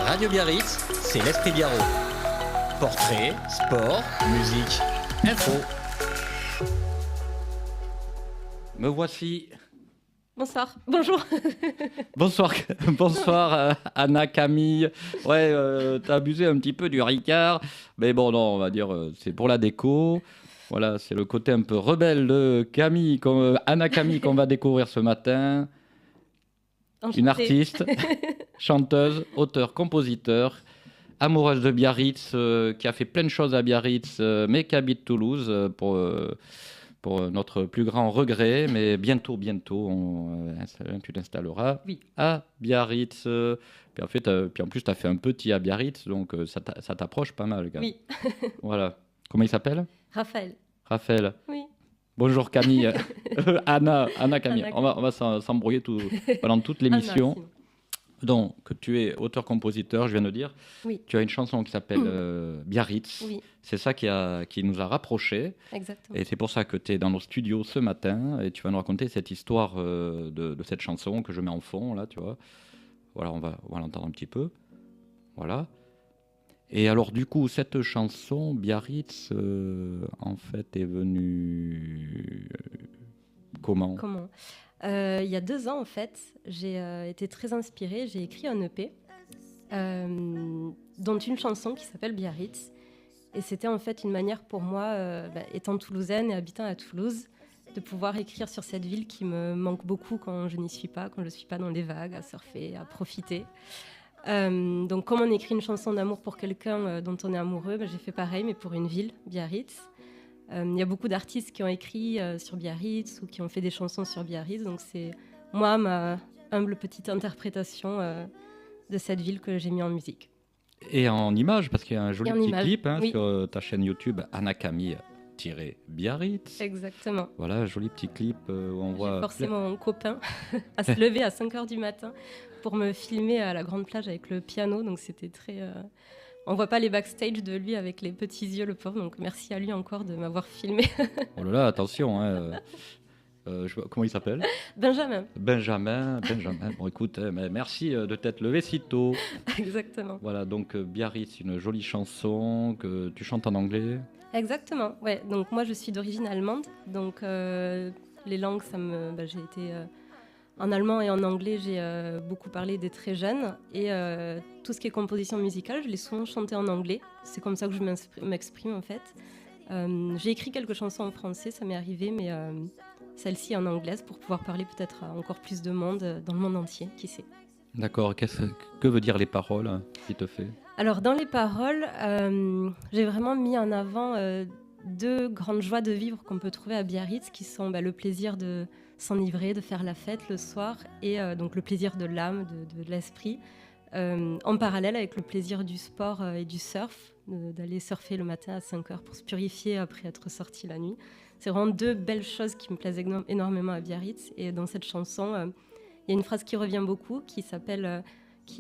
Radio Biarritz, c'est l'Esprit Biarrot. Portrait, sport, musique, info. Me voici. Bonsoir, bonjour. Bonsoir Anna, Camille. Ouais, t'as abusé un petit peu du Ricard, mais bon, non, on va dire c'est pour la déco. Voilà, c'est le côté un peu rebelle de Camille, Anna Camille qu'on va découvrir ce matin. Enchantée. Une artiste, chanteuse, auteure, compositeur, amoureuse de Biarritz, qui a fait plein de choses à Biarritz, mais qui habite Toulouse pour notre plus grand regret. Mais bientôt, tu t'installeras à Biarritz. Puis en plus, tu as fait un petit à Biarritz, donc ça t'approche pas mal. Gars. Oui. Voilà. Comment il s'appelle ? Raphaël. Oui. Bonjour Camille. Anna Camille. On va s'embrouiller pendant toute l'émission. Donc, tu es auteur-compositeur, je viens de dire. Oui. Tu as une chanson qui s'appelle Biarritz. Oui. C'est ça qui nous a rapprochés. Exactement. Et c'est pour ça que tu es dans nos studios ce matin et tu vas nous raconter cette histoire de cette chanson que je mets en fond, là, tu vois. Voilà, on va l'entendre un petit peu. Voilà. Et alors, du coup, cette chanson, Biarritz, en fait, est venue comment ? Il y a 2 ans, en fait, j'ai été très inspirée. J'ai écrit un EP, dont une chanson qui s'appelle Biarritz. Et c'était en fait une manière pour moi, étant toulousaine et habitant à Toulouse, de pouvoir écrire sur cette ville qui me manque beaucoup quand je n'y suis pas, quand je ne suis pas dans les vagues, à surfer, à profiter. Donc comme on écrit une chanson d'amour pour quelqu'un dont on est amoureux, j'ai fait pareil, mais pour une ville, Biarritz. Il y a beaucoup d'artistes qui ont écrit sur Biarritz ou qui ont fait des chansons sur Biarritz. Donc c'est moi, ma humble petite interprétation de cette ville que j'ai mis en musique. Et en images, parce qu'il y a un joli petit clip oui. sur ta chaîne YouTube, Anna Camille-Biarritz. Exactement. Voilà, joli petit clip où on voit... J'ai forcé mon copain à se lever à 5h du matin pour me filmer à la grande plage avec le piano. Donc c'était très... On voit pas les backstage de lui avec les petits yeux, le pauvre. Donc merci à lui encore de m'avoir filmé. Oh là là, attention. Comment il s'appelle ? Benjamin. Bon, écoute, merci de t'être levé si tôt. Exactement. Voilà, donc Biarritz, une jolie chanson que tu chantes en anglais. Exactement. Ouais. Donc moi, je suis d'origine allemande. Donc les langues, j'ai été... En allemand et en anglais, j'ai beaucoup parlé dès très jeune. Et tout ce qui est composition musicale, je l'ai souvent chanté en anglais. C'est comme ça que je m'exprime, en fait. J'ai écrit quelques chansons en français, ça m'est arrivé, mais celle-ci en anglaise pour pouvoir parler peut-être à encore plus de monde dans le monde entier, qui sait. D'accord. Que veut dire les paroles qui te fait ? Alors, dans les paroles, j'ai vraiment mis en avant 2 grandes joies de vivre qu'on peut trouver à Biarritz, qui sont le plaisir de s'enivrer, de faire la fête le soir, et donc le plaisir de l'âme, de l'esprit, en parallèle avec le plaisir du sport et du surf, d'aller surfer le matin à 5h pour se purifier après être sorti la nuit. C'est vraiment 2 belles choses qui me plaisent énormément à Biarritz. Et dans cette chanson, il y a une phrase qui revient beaucoup, qui est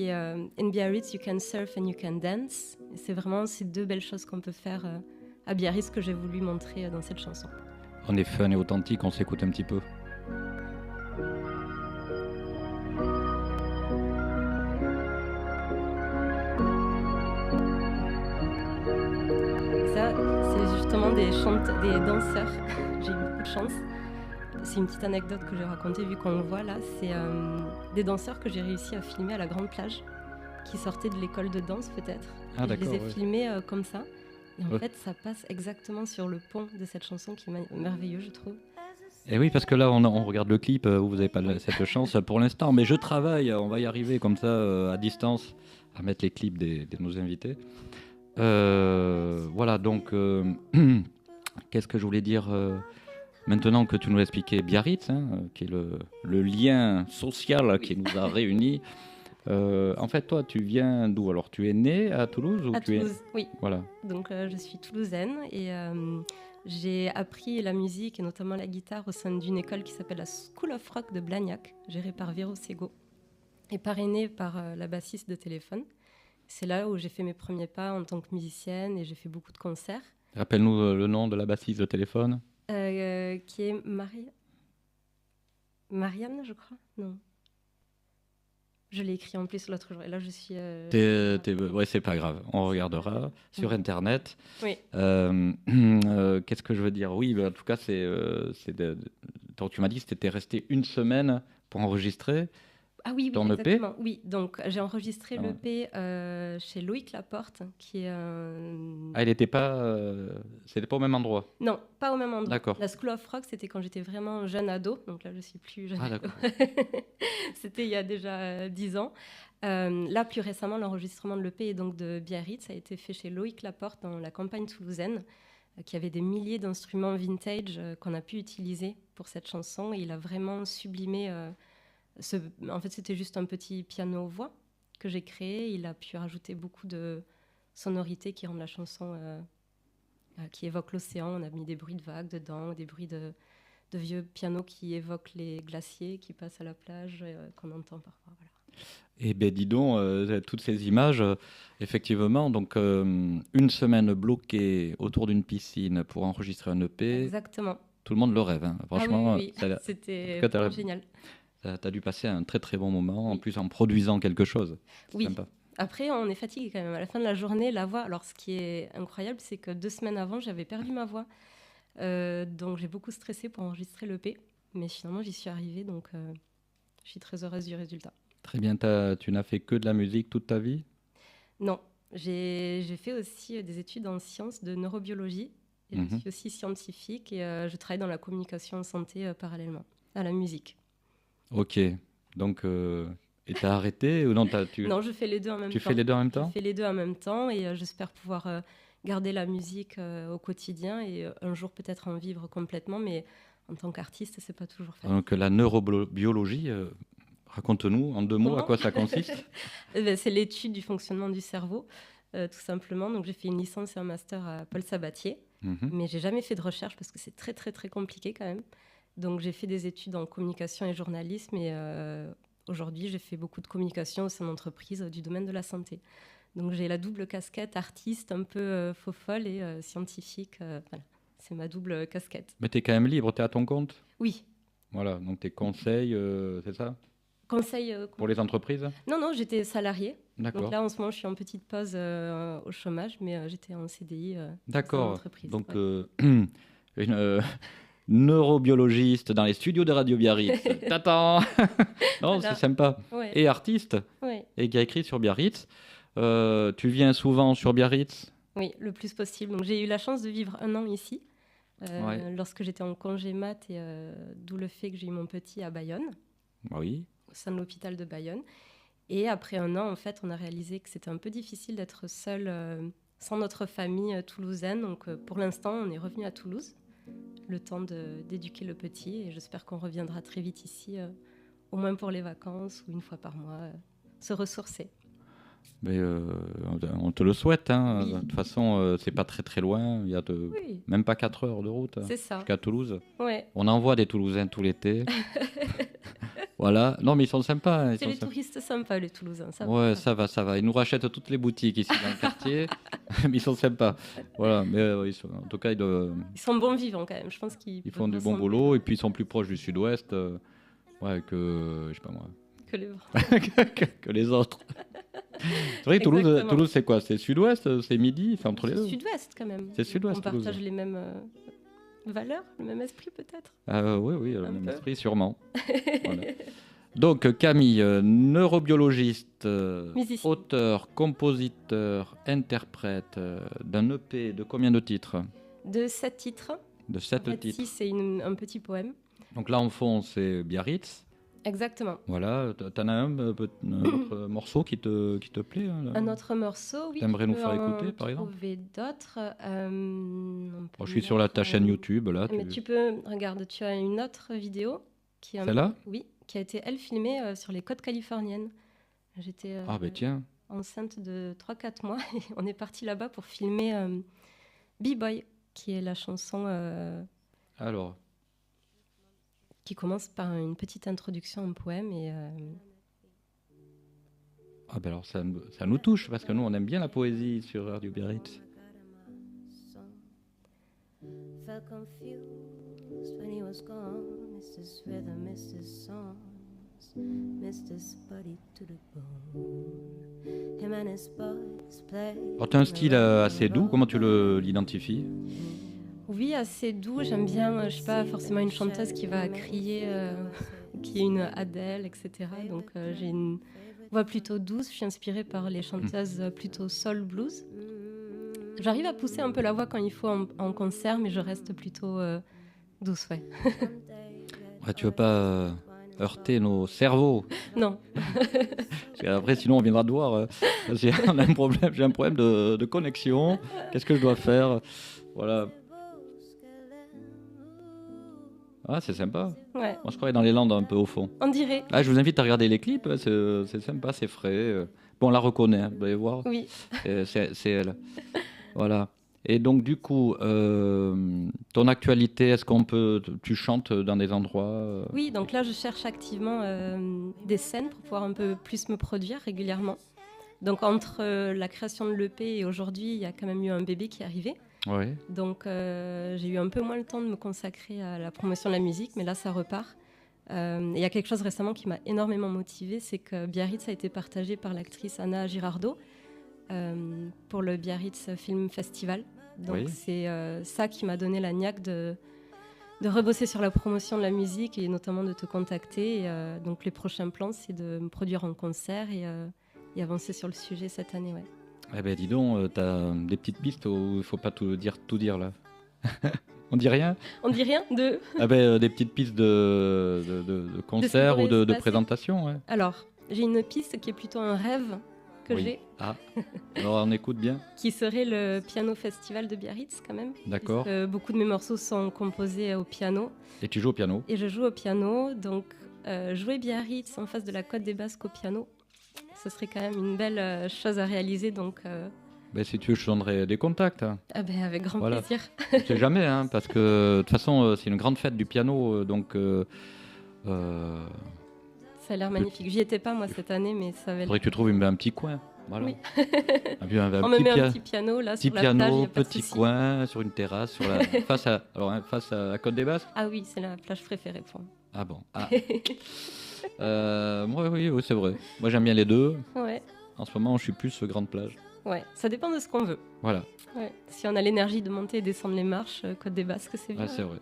In Biarritz, you can surf and you can dance. Et c'est vraiment ces 2 belles choses qu'on peut faire à Biarritz que j'ai voulu montrer dans cette chanson. On est fun et authentique, on s'écoute un petit peu. Ça, c'est justement des danseurs. J'ai eu beaucoup de chance. C'est une petite anecdote que j'ai racontée, vu qu'on le voit là. C'est des danseurs que j'ai réussi à filmer à la grande plage, qui sortaient de l'école de danse peut-être. Ah, je les ai filmés comme ça. Et en Ouais. fait, ça passe exactement sur le pont de cette chanson qui est merveilleux, je trouve. Et oui, parce que là, on regarde le clip où vous n'avez pas cette chance pour l'instant, mais je travaille, on va y arriver comme ça, à distance, à mettre les clips de nos invités. Voilà, donc, qu'est-ce que je voulais dire maintenant que tu nous as expliqué Biarritz, qui est le lien social qui nous a réunis. En fait, toi, tu viens d'où ? Alors, tu es né à Toulouse ou À Toulouse, oui. Voilà. Donc, je suis toulousaine et j'ai appris la musique et notamment la guitare au sein d'une école qui s'appelle la School of Rock de Blagnac, gérée par Véro Sego et parrainée par la bassiste de Téléphone. C'est là où j'ai fait mes premiers pas en tant que musicienne et j'ai fait beaucoup de concerts. Rappelle-nous le nom de la bassiste de Téléphone. Qui est Marianne, je crois. Non. Je l'ai écrit en plus l'autre jour. Et là, je suis. Ouais, c'est pas grave. On regardera sur Internet. Oui. Qu'est-ce que je veux dire? Oui, en tout cas, donc, tu m'as dit que tu étais resté une semaine pour enregistrer Ah oui, ton EP. exactement. Oui, donc j'ai enregistré Ah ouais. l'EP chez Loïc Laporte, qui est Ah, c'était pas au même endroit. Non, pas au même endroit. D'accord. La School of Rock, c'était quand j'étais vraiment jeune ado. Donc là, je suis plus jeune Ah, ado. d'accord. C'était il y a déjà 10 ans. Là, plus récemment, l'enregistrement de l'EP et donc de Biarritz a été fait chez Loïc Laporte dans la campagne toulousaine, qui avait des milliers d'instruments vintage qu'on a pu utiliser pour cette chanson. Et il a vraiment sublimé. En fait, c'était juste un petit piano-voix que j'ai créé. Il a pu rajouter beaucoup de sonorités qui rendent la chanson, qui évoquent l'océan. On a mis des bruits de vagues dedans, des bruits de vieux pianos qui évoquent les glaciers qui passent à la plage, qu'on entend parfois. Voilà. Eh bien, dis donc, toutes ces images, effectivement, donc une semaine bloquée autour d'une piscine pour enregistrer un EP. Exactement. Tout le monde le rêve, hein. Franchement. Ah oui. C'était génial. Tu as dû passer un très très bon moment, en plus en produisant quelque chose. Oui. Sympa. Après, on est fatigué quand même. À la fin de la journée, la voix. Alors, ce qui est incroyable, c'est que 2 semaines avant, j'avais perdu ma voix. Donc, j'ai beaucoup stressé pour enregistrer l'EP. Mais finalement, j'y suis arrivée. Donc, je suis très heureuse du résultat. Très bien. Tu n'as fait que de la musique toute ta vie? Non. J'ai fait aussi des études en sciences de neurobiologie. Et je suis aussi scientifique et je travaille dans la communication en santé parallèlement à la musique. Ok. Donc, et t'as arrêté ou non, Non, je fais les deux en même temps. Tu fais les deux en même temps? Je fais les deux en même temps et j'espère pouvoir garder la musique au quotidien et un jour peut-être en vivre complètement, mais en tant qu'artiste, c'est pas toujours facile. Donc la neurobiologie, raconte-nous en 2 mots à quoi ça consiste. C'est l'étude du fonctionnement du cerveau, tout simplement. Donc j'ai fait une licence et un master à Paul Sabatier, mais j'ai jamais fait de recherche parce que c'est très très très compliqué quand même. Donc j'ai fait des études en communication et journalisme et aujourd'hui j'ai fait beaucoup de communication au sein d'entreprises du domaine de la santé. Donc j'ai la double casquette artiste un peu faux folle et scientifique. Voilà. C'est ma double casquette. Mais tu es quand même libre, tu es à ton compte? Oui. Voilà, donc tes conseils, c'est ça? Conseils pour les entreprises? Non, j'étais salariée. D'accord. Donc là, en ce moment, je suis en petite pause au chômage, mais j'étais en CDI D'accord. dans l'entreprise. Donc, une neurobiologiste dans les studios de Radio Biarritz. T'attends. Non, Voilà. c'est sympa. Ouais. Et artiste, Ouais. et qui a écrit sur Biarritz. Tu viens souvent sur Biarritz? Oui, le plus possible. Donc j'ai eu la chance de vivre 1 an ici, lorsque j'étais en congé mat, et d'où le fait que j'ai eu mon petit à Bayonne, Oui. au sein de l'hôpital de Bayonne. Et après 1 an, en fait, on a réalisé que c'était un peu difficile d'être seul sans notre famille toulousaine. Donc pour l'instant, on est revenu à Toulouse, le temps d'éduquer le petit. Et j'espère qu'on reviendra très vite ici, au moins pour les vacances ou 1 fois par mois, se ressourcer. Mais on te le souhaite. Hein. Oui. De toute façon, c'est pas très très loin. Il y a Oui, même pas 4 heures de route c'est ça. jusqu'à Toulouse. Ouais. On envoie des Toulousains tout l'été. Voilà. Non, mais ils sont sympas. Hein. C'est les touristes sympas, les Toulousains. Ça Ouais, va. ça va. Ils nous rachètent toutes les boutiques ici dans le quartier. Mais ils sont sympas. Voilà. Mais en tout cas, Ils sont bons vivants quand même. Je pense qu'ils font du bon boulot. Et puis, ils sont plus proches du sud-ouest que, je sais pas moi, que les vents. que les autres. C'est vrai que Toulouse, c'est quoi? C'est sud-ouest? C'est midi? C'est entre les deux? Sud-ouest quand même. C'est sud-ouest. On partage les mêmes valeurs, le même esprit peut-être. Oui, le même esprit sûrement. Voilà. Donc Camille, neurobiologiste, auteur, compositeur, interprète d'un EP de combien de titres? De 7 titres. De 7 titres. 6, c'est un petit poème. Donc là en fond c'est Biarritz. Exactement. Voilà, t'en as un autre morceau qui te plaît? Un autre morceau, oui. T'aimerais nous faire écouter, par exemple? Trouver d'autres. Je suis sur ta chaîne YouTube, là. Mais tu peux, regarde, tu as une autre vidéo. Celle-là? Oui, qui a été, elle, filmée sur les côtes californiennes. J'étais tiens. enceinte de 3-4 mois et on est parti là-bas pour filmer B-Boy, qui est la chanson... Alors qui commence par une petite introduction en poème et... alors ça nous touche parce que nous on aime bien la poésie sur Radio Biarritz. Felt confused when he was gone. It's this rhythm, it's this song. Alors, tu as un style assez doux, comment tu l'identifies? Oui, assez doux. J'aime bien, je ne suis pas forcément une chanteuse qui va crier, qui est une Adele, etc. Donc j'ai une voix plutôt douce. Je suis inspirée par les chanteuses plutôt soul blues. J'arrive à pousser un peu la voix quand il faut en concert, mais je reste plutôt douce, ouais. Ouais, tu veux pas heurter nos cerveaux? Non. Parce qu'après, sinon, on viendra te voir. J'ai un problème de connexion. Qu'est-ce que je dois faire? Voilà. Ah, c'est sympa. Ouais. Moi, je croyais dans les Landes un peu au fond. On dirait. Ah, je vous invite à regarder les clips. C'est sympa, c'est frais. Bon, on la reconnaît, hein, vous allez voir. Oui. C'est elle. Voilà. Et donc, du coup, ton actualité, tu chantes dans des endroits Oui, donc là, je cherche activement des scènes pour pouvoir un peu plus me produire régulièrement. Donc, entre la création de l'EP et aujourd'hui, il y a quand même eu un bébé qui est arrivé. Ouais. Donc, j'ai eu un peu moins le temps de me consacrer à la promotion de la musique, mais là, ça repart. Il y a quelque chose récemment qui m'a énormément motivée, c'est que Biarritz a été partagé par l'actrice Anna Girardot pour le Biarritz Film Festival. Donc, Oui. c'est ça qui m'a donné la niaque de rebosser sur la promotion de la musique et notamment de te contacter. Et, donc, les prochains plans, c'est de me produire en concert et avancer sur le sujet cette année, ouais. Eh ben dis donc, t'as des petites pistes où il faut pas tout dire là. On dit rien? On dit rien de... Ah ben des petites pistes de concert ou pourrait se de passer. présentation, ouais. Alors, j'ai une piste qui est plutôt un rêve que Oui. j'ai, Ah, alors on écoute bien. qui serait le Piano Festival de Biarritz quand même. D'accord. Puisque beaucoup de mes morceaux sont composés au piano. Et tu joues au piano? Et je joue au piano, donc jouer Biarritz en face de la Côte des Basques au piano, ce serait quand même une belle chose à réaliser. Donc, Ben, si tu veux, je te donnerai des contacts. Hein. ah ben, avec grand Voilà. plaisir. Je sais jamais, hein, parce que de toute façon, c'est une grande fête du piano, donc Ça a l'air magnifique. J'y étais pas moi cette année, mais ça va. faudrait que tu trouves un petit coin. Voilà. Oui. Un On me met un petit piano là petit sur la plage, piano, y a pas de petit souci. coin, sur une terrasse, face à la Côte des Basques. Ah oui, c'est la plage préférée pour moi. Ah bon. Ah. Moi, oui, c'est vrai. Moi, j'aime bien les deux. Ouais, En ce moment, je suis plus grande plage. ouais, ça dépend de ce qu'on veut. Voilà. Ouais. Si on a l'énergie de monter et descendre les marches, Côte des Basques, c'est bien. Ouais, c'est vrai.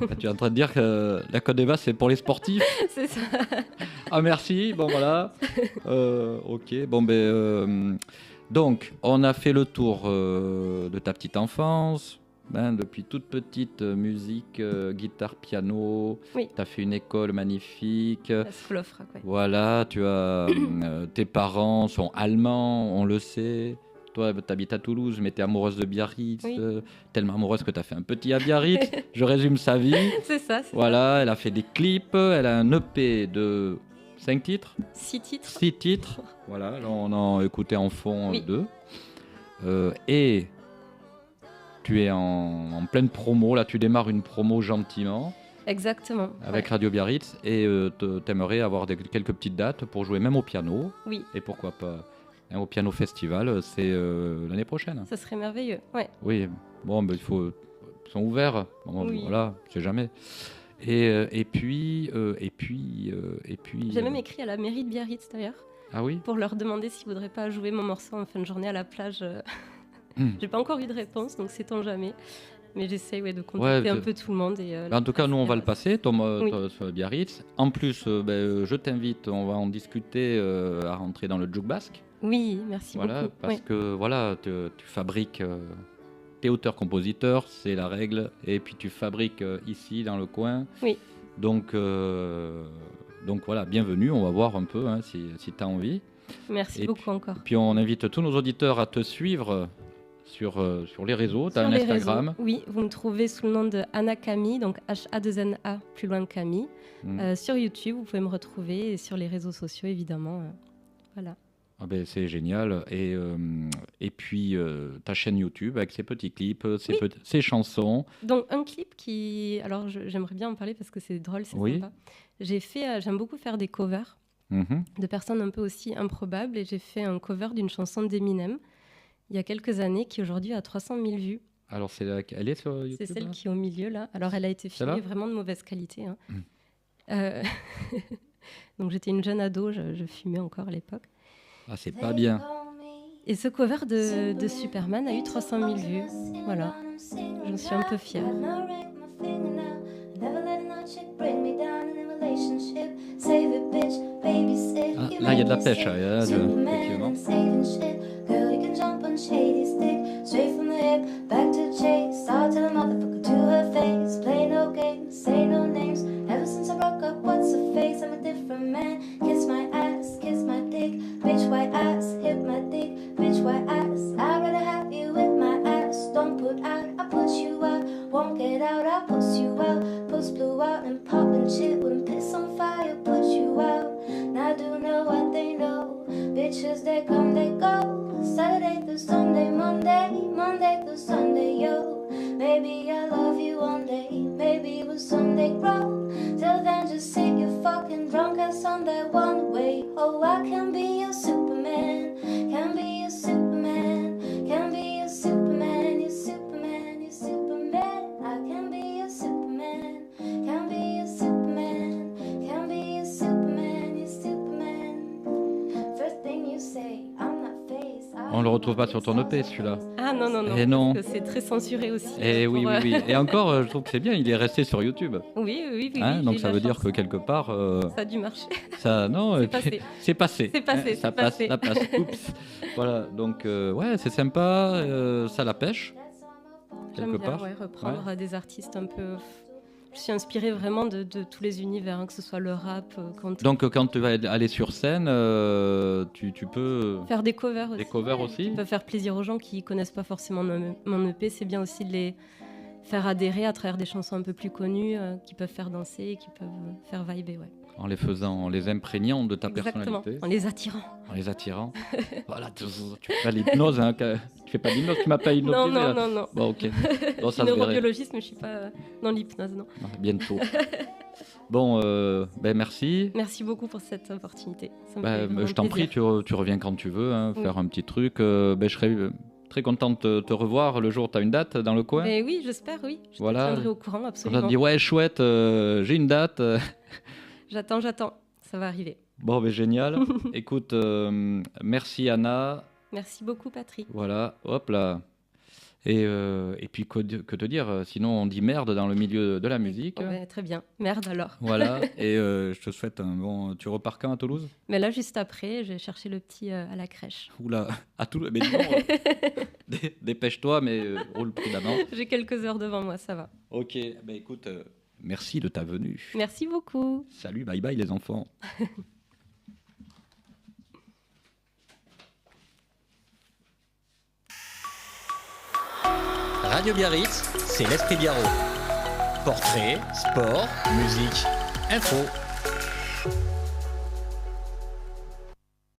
Ah, tu es en train de dire que la Côte des Basques, c'est pour les sportifs? C'est ça. Ah, merci. Bon, voilà. Ok. Bon, donc, on a fait le tour de ta petite enfance. Hein, depuis toute petite, musique, guitare, piano. Oui. Tu as fait une école magnifique. La School of Rock, ouais. Voilà, tu as tes parents sont allemands, on le sait. Toi, tu habites à Toulouse, mais tu es amoureuse de Biarritz. Oui. Tellement amoureuse que tu as fait un petit à Biarritz. Je résume sa vie. C'est ça, c'est Voilà, elle a fait des clips. Elle a un EP de 5 titres, ça. 6 titres. 6 titres. Voilà, là, on en écoutait en fond Oui. 2. Et tu es en pleine promo. Là, tu démarres une promo gentiment Exactement. avec ouais. Radio Biarritz et t'aimerais avoir quelques petites dates pour jouer même au piano. Oui, Et pourquoi pas hein, au piano festival, c'est l'année prochaine. ça serait merveilleux. Ouais. Oui, bon, il faut ils sont ouverts. Bon, Oui. Voilà, je sais jamais. Et puis. J'ai même écrit à la mairie de Biarritz d'ailleurs Ah oui. pour leur demander s'ils voudraient pas jouer mon morceau en fin de journée à la plage. J'ai pas encore eu de réponse, donc sait-on jamais. Mais j'essaye de contacter un peu tout le monde. Et, En tout cas, nous, on va le passer, Oui. sur Biarritz. En plus, je t'invite, on va en discuter à rentrer dans le Jug Basque. Oui, merci Voilà, beaucoup. parce Oui. que voilà, tu fabriques, t'es auteur-compositeur, c'est la règle, et puis tu fabriques ici dans le coin. Oui. Donc voilà, bienvenue, on va voir un peu hein, si tu as envie. Merci Et beaucoup encore. Puis on invite tous nos auditeurs à te suivre sur les réseaux, tu as Sur un les Instagram. réseaux, oui, vous me trouvez sous le nom de Anna Camille, donc H-A-2-N-A, plus loin que Camille. Sur YouTube, vous pouvez me retrouver, et sur les réseaux sociaux, évidemment. Voilà. Ah ben, c'est génial. Et puis ta chaîne YouTube avec ses petits clips, ses chansons. Donc un clip qui... Alors j'aimerais bien en parler parce que c'est drôle, c'est Oui. sympa. J'aime beaucoup faire des covers Mhm. de personnes un peu aussi improbables, et j'ai fait un cover d'une chanson d'Eminem il y a quelques années qui aujourd'hui a 300 000 vues. Alors elle est sur YouTube C'est celle là qui est au milieu là. Alors elle a été filmée Celle-là vraiment de mauvaise qualité. Hein. Mm. Donc j'étais une jeune ado, je fumais encore à l'époque. Ah, c'est pas bien. Et ce cover de Superman a eu 300 000 vues. Voilà, j'en suis un peu fière. Ah, là, il y a de la pêche, effectivement. Bitches, they come, they go. Saturday through Sunday, Monday through Sunday, yo. Maybe I'll love you one day, maybe we'll someday grow. Till then, just sit your fucking drunk ass on that one way. Oh, I can be your Superman, can be your Superman, can be your Superman, your Superman, your Superman. I can be your Superman, can be your Superman, can be your Superman, your Superman. First thing you say, I'm not faced. On le retrouve pas sur ton EP, celui-là. Ah non, non, non. Et non. Parce que c'est très censuré aussi. Et oui, oui, oui. Et encore, je trouve que c'est bien, il est resté sur YouTube. Oui, oui, oui. Hein, oui, donc j'ai ça la veut dire chance. que quelque part, Ça a dû marcher. ça, non, C'est et puis, passé. c'est passé. C'est passé, Ça c'est passe, passé. ça passe. Oups. Voilà, donc ouais, c'est sympa, ça la pêche J'aime quelque bien part. reprendre des artistes un peu... Je suis inspirée vraiment de tous les univers, hein, que ce soit le rap, Donc quand tu vas aller sur scène, tu peux faire des covers aussi. des covers Qui aussi. peuvent faire plaisir aux gens qui connaissent pas forcément mon EP. C'est bien aussi de les faire adhérer à travers des chansons un peu plus connues, qui peuvent faire danser, qui peuvent faire vibrer. Ouais. En les faisant, en les imprégnant de ta Exactement, personnalité, en les attirant. en les attirant. Voilà, tu fais l'hypnose, hein, tu fais pas l'hypnose, tu m'as pas hypnotisé. Non, non, là. non, non. Bon, ok. Bon, Je suis ça se verrait. neurobiologiste, mais je suis pas dans l'hypnose, non. Ah, bientôt. Bon, ben merci. Merci beaucoup pour cette opportunité. Ça me Ben, fait vraiment je t'en prie, plaisir. tu reviens quand tu veux, hein, Oui. faire un petit truc. Ben, je serais très contente de te revoir le jour où tu as une date dans le coin. Mais oui, j'espère, oui. Je Voilà. te tiendrai au courant, Quand absolument. tu dis ouais, chouette, j'ai une date. J'attends. Ça va arriver. Bon, ben génial. Écoute, merci Anna. Merci beaucoup, Patrick. Voilà, hop là. Et puis, que te dire, sinon on dit merde dans le milieu de la musique. Oh, ben, très bien. Merde alors. Voilà, et je te souhaite un bon. Tu repars quand à Toulouse? Mais là, juste après, je vais chercher le petit à la crèche. Oula, à Toulouse. Mais dis donc, dépêche-toi, mais roule prudemment. J'ai quelques heures devant moi, ça va. Ok, ben écoute, merci de ta venue. Merci beaucoup. Salut, bye bye les enfants. Radio Biarritz, c'est l'Esprit Biarro. Portrait, sport, musique, info.